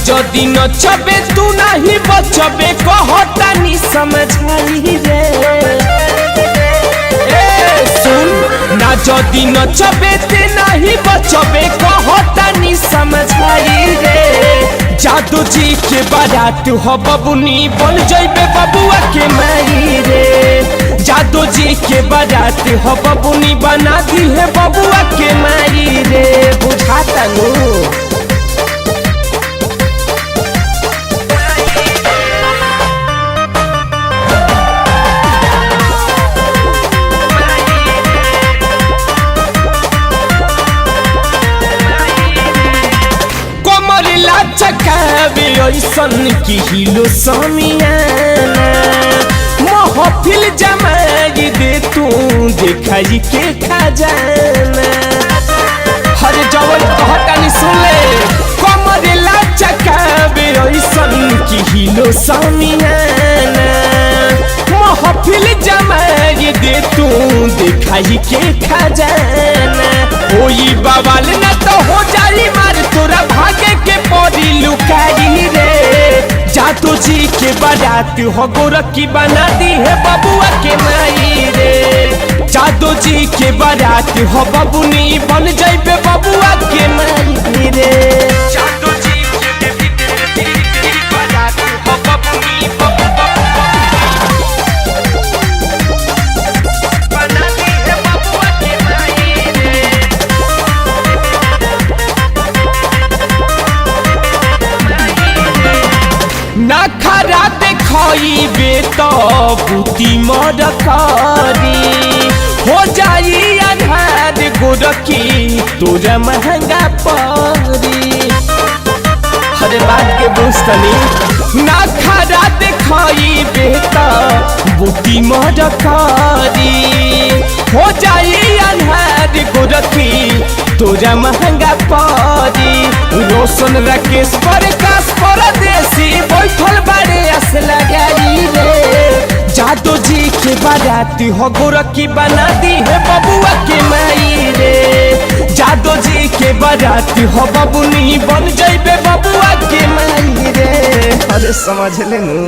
जदि नचबे तू नहीं बचबे कहता नी समझाई रे। सुन ना जदि नचबे ते नहीं बचबे कहता नी समझाई रे। जादू जी के बारात हो बबुनी बन जइबे बबुआ के माई रे। जादू जी के बारात हो बबुनी बना दी है बबुआ के माई रे। बुझाता नु चकावे ऐसन की हिलो समियाना महफिल जमाई दे तू देखाई के खजाना। हर जवन कहता नहीं सुने कमरेला चकावे ऐसन की हिलो समियाना महफिल जमाई दे तू देखाई के खजाना। कोई बवाल न तो हो जाई मार तोरा भागे के पड़ी लुकाई रे। जादू जी के बारात हो गोरखी बना दी है बबुआ के माई रे। जादू जी के बारात हो बबुनी बन जाइबे बबुआ के माई रे। जादू जी के बारात हो बबुनी बना दी है बबुआ के माई रे। ना खरा देखइबे तो बुद्धि मर करी हो जाई अन्हार गोरखी तोरा महंगा पड़ी। हर बात के बुझतनी ना खरा देखइबे तो बुद्धि मर करी हो जाई अन्हार गोरखी तोरा महंगा पड़ी। रोशन राकेश प्रकाश परदेसी बैठल बारे आस लगाई रे। जादू जी के बारात हो गोरखी बना दी है बबुआ के माई रे। जादू जी के बारात हो बबुनी बन जाइबे बबुआ के माई रे। अरे समझ ले नू।